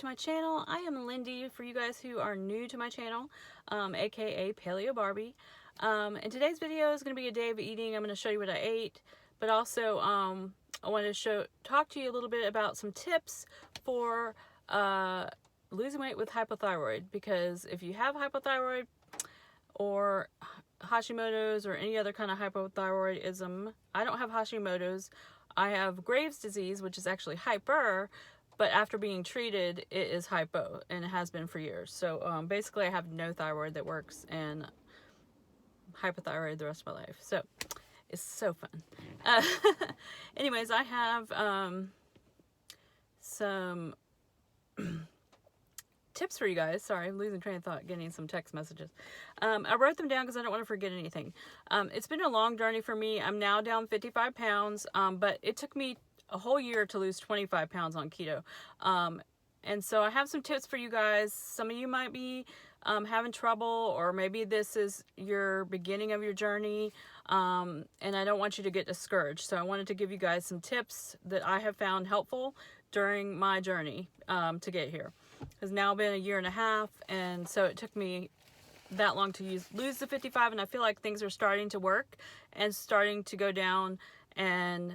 to my channel. I am Lindy for you guys who are new to my channel, aka Paleobarbie. And today's video is going to be a day of eating. I'm going to show you what I ate, but also I want to talk to you a little bit about some tips for losing weight with hypothyroid, because if you have hypothyroid or Hashimoto's or any other kind of hypothyroidism, I don't have Hashimoto's. I have Graves' disease, which is actually hyper, but after being treated, it is hypo, and it has been for years. So basically, I have no thyroid that works, and hypothyroid the rest of my life. So it's so fun. Anyways, I have some tips for you guys. Sorry, I'm losing train of thought, getting some text messages. I wrote them down because I don't want to forget anything. It's been a long journey for me. I'm now down 55 pounds, but it took me a whole year to lose 25 pounds on keto. And so I have some tips for you guys. Some of you might be having trouble, or maybe this is your beginning of your journey, and I don't want you to get discouraged. So I wanted to give you guys some tips that I have found helpful during my journey to get here. It's now been a year and a half, and so it took me that long to lose the 55, and I feel like things are starting to work and starting to go down, and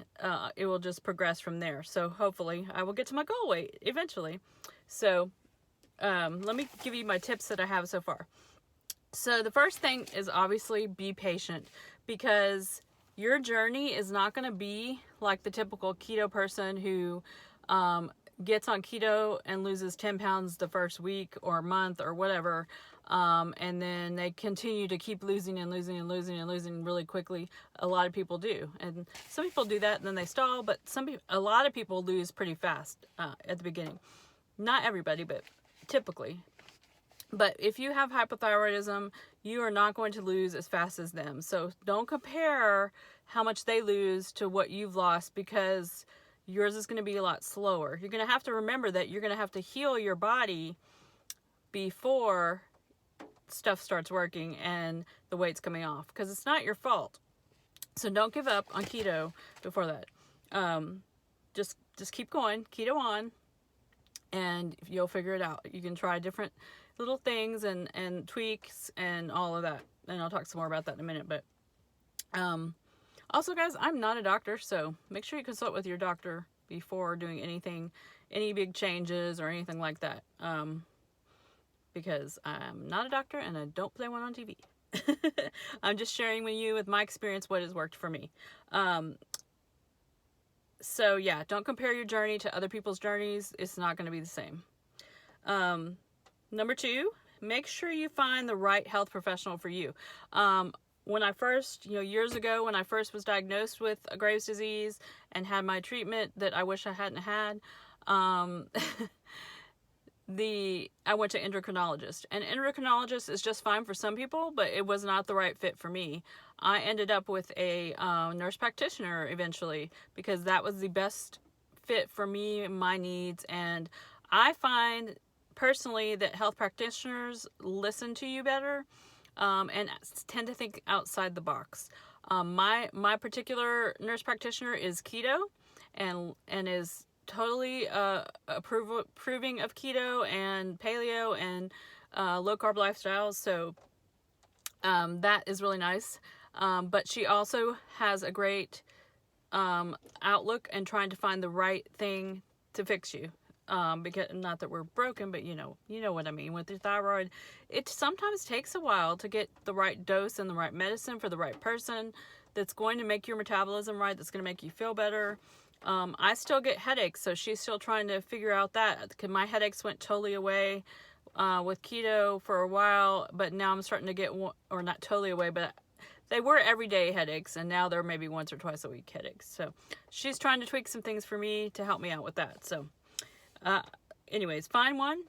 it will just progress from there. So hopefully I will get to my goal weight eventually. So let me give you my tips that I have so far. So the first thing is obviously be patient, because your journey is not going to be like the typical keto person who gets on keto and loses 10 pounds the first week or month or whatever, and then they continue to keep losing and losing and losing and losing really quickly. A lot of people do, and some people do that and then they stall, but a lot of people lose pretty fast at the beginning. Not everybody, but typically. But if you have hypothyroidism, you are not going to lose as fast as them. So don't compare how much they lose to what you've lost, because yours is going to be a lot slower. You're going to have to remember that you're going to have to heal your body before stuff starts working and the weight's coming off, because it's not your fault. So don't give up on keto before that. Just keep going, keto on, and you'll figure it out. You can try different little things and tweaks and all of that. And I'll talk some more about that in a minute. But also, guys, I'm not a doctor, so make sure you consult with your doctor before doing anything, any big changes or anything like that. Because I'm not a doctor and I don't play one on TV. I'm just sharing with you, with my experience, what has worked for me. So yeah, don't compare your journey to other people's journeys. It's not going to be the same. Number 2, make sure you find the right health professional for you. When I first, years ago, when I first was diagnosed with a Graves' disease and had my treatment that I wish I hadn't had, I went to endocrinologist, and endocrinologist is just fine for some people, but it was not the right fit for me. I ended up with a nurse practitioner eventually, because that was the best fit for me and my needs. And I find personally that health practitioners listen to you better and tend to think outside the box. My particular nurse practitioner is keto and is totally approving of keto and paleo and low carb lifestyles. So that is really nice. But she also has a great outlook and trying to find the right thing to fix you. Because not that we're broken, but you know what I mean. With your thyroid, it sometimes takes a while to get the right dose and the right medicine for the right person that's going to make your metabolism right, that's going to make you feel better. I still get headaches, so she's still trying to figure out that, because my headaches went totally away with keto for a while, but now I'm starting to get, or not totally away, but they were everyday headaches, and now they're maybe once or twice a week headaches. So she's trying to tweak some things for me to help me out with that. So anyways, find one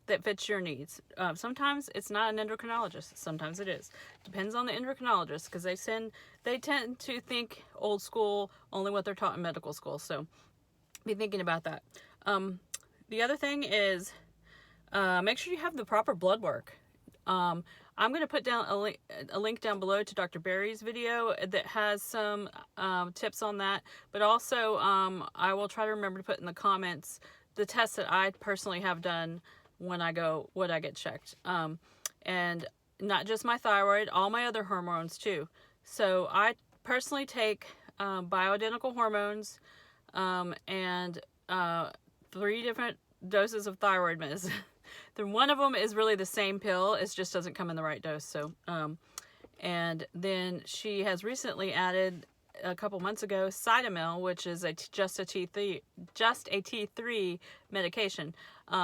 that fits your needs. Sometimes it's not an endocrinologist. Sometimes it is. Depends on the endocrinologist, because they tend to think old school, only what they're taught in medical school. So be thinking about that. The other thing is make sure you have the proper blood work. I'm going to put down a link down below to Dr. Barry's video that has some tips on that. But also I will try to remember to put in the comments the tests that I personally have done when I get checked. And not just my thyroid, all my other hormones too. So I personally take bioidentical hormones and 3 different doses of thyroid meds. Then one of them is really the same pill, it just doesn't come in the right dose. So and then she has recently added a couple months ago Cytomel, which is just a T3 medication,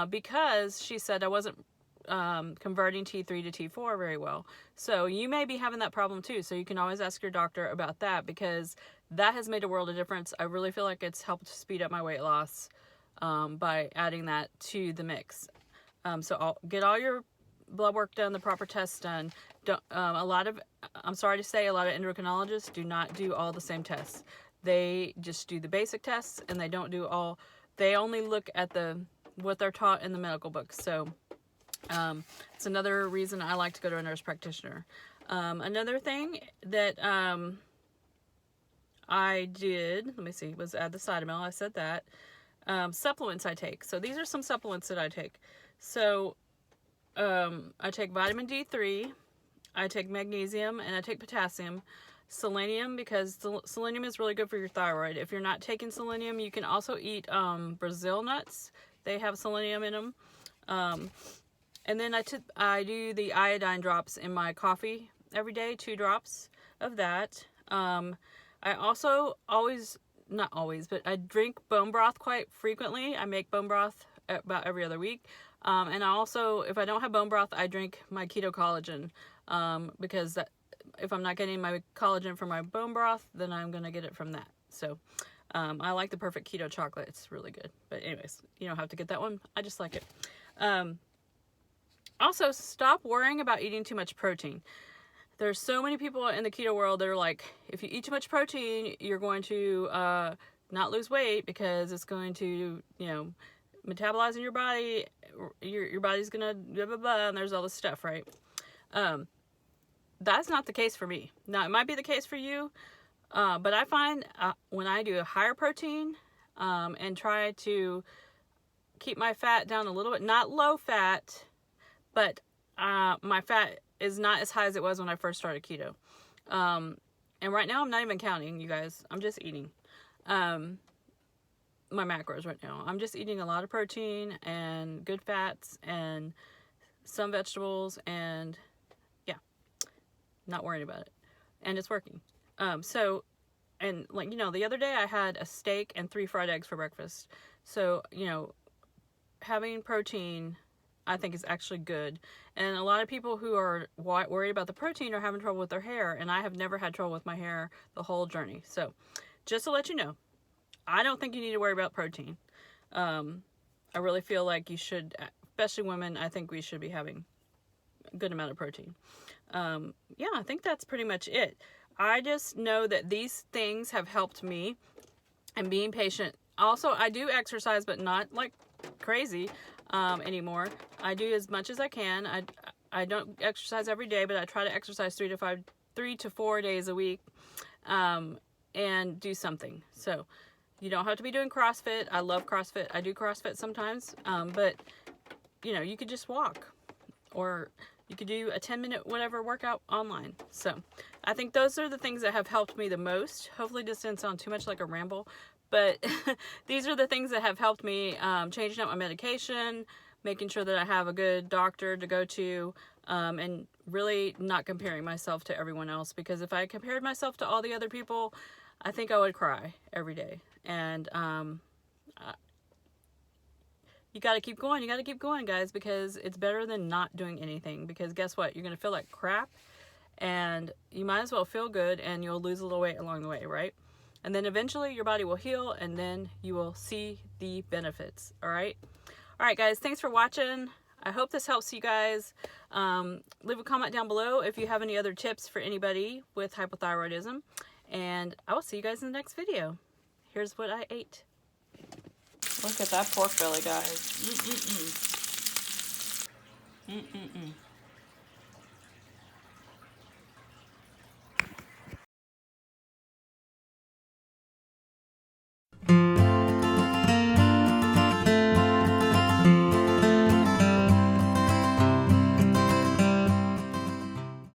because she said I wasn't converting T3 to T4 very well. So you may be having that problem too. So you can always ask your doctor about that, because that has made a world of difference. I really feel like it's helped speed up my weight loss by adding that to the mix. So I'll get all your blood work done, the proper tests done. I'm sorry to say, a lot of endocrinologists do not do all the same tests. They just do the basic tests, and they only look at what they're taught in the medical books. So it's another reason I like to go to a nurse practitioner. Another thing that I did, let me see, was add the Cytomel. I said that. Supplements I take. So these are some supplements that I take. So I take vitamin D3, I take magnesium, and I take potassium. Selenium, because selenium is really good for your thyroid. If you're not taking selenium, you can also eat Brazil nuts. They have selenium in them. And then I do the iodine drops in my coffee every day, 2 drops of that. I also not always, but I drink bone broth quite frequently. I make bone broth about every other week. And I also, if I don't have bone broth, I drink my keto collagen, because if I'm not getting my collagen from my bone broth, then I'm going to get it from that. So I like the Perfect Keto chocolate. It's really good. But anyways, you don't have to get that one. I just like it. Also, stop worrying about eating too much protein. There's so many people in the keto world that are like, if you eat too much protein, you're going to not lose weight, because it's going to, metabolize in your body. Your body's going to blah, blah, blah, and there's all this stuff, right? That's not the case for me. Now, it might be the case for you, but I find when I do a higher protein and try to keep my fat down a little bit, not low fat, but my fat is not as high as it was when I first started keto. And right now I'm not even counting, you guys. I'm just eating my macros right now. I'm just eating a lot of protein and good fats and some vegetables, and yeah, not worrying about it. And it's working. And like, the other day I had a steak and 3 fried eggs for breakfast. So, having protein, I think, is actually good. And a lot of people who are worried about the protein are having trouble with their hair, and I have never had trouble with my hair the whole journey. So just to let you know, I don't think you need to worry about protein. I really feel like you should, especially women, I think we should be having a good amount of protein. Yeah, I think that's pretty much it. I just know that these things have helped me, and being patient. Also, I do exercise, but not like crazy anymore. I do as much as I can. I don't exercise every day, but I try to exercise 3 to 4 days a week, and do something. So you don't have to be doing CrossFit. I love CrossFit. I do CrossFit sometimes, but you could just walk, or you could do a 10-minute whatever workout online. So I think those are the things that have helped me the most. Hopefully this didn't sound too much like a ramble, but these are the things that have helped me, changing up my medication, making sure that I have a good doctor to go to, and really not comparing myself to everyone else. Because if I compared myself to all the other people, I think I would cry every day. And you got to keep going. You got to keep going, guys, because it's better than not doing anything. Because guess what? You're going to feel like crap, and you might as well feel good, and you'll lose a little weight along the way, right? And then eventually your body will heal, and then you will see the benefits. All right, guys, thanks for watching. I hope this helps you guys. Leave a comment down below if you have any other tips for anybody with hypothyroidism, and I will see you guys in the next video. Here's what I ate. Look at that pork belly, guys.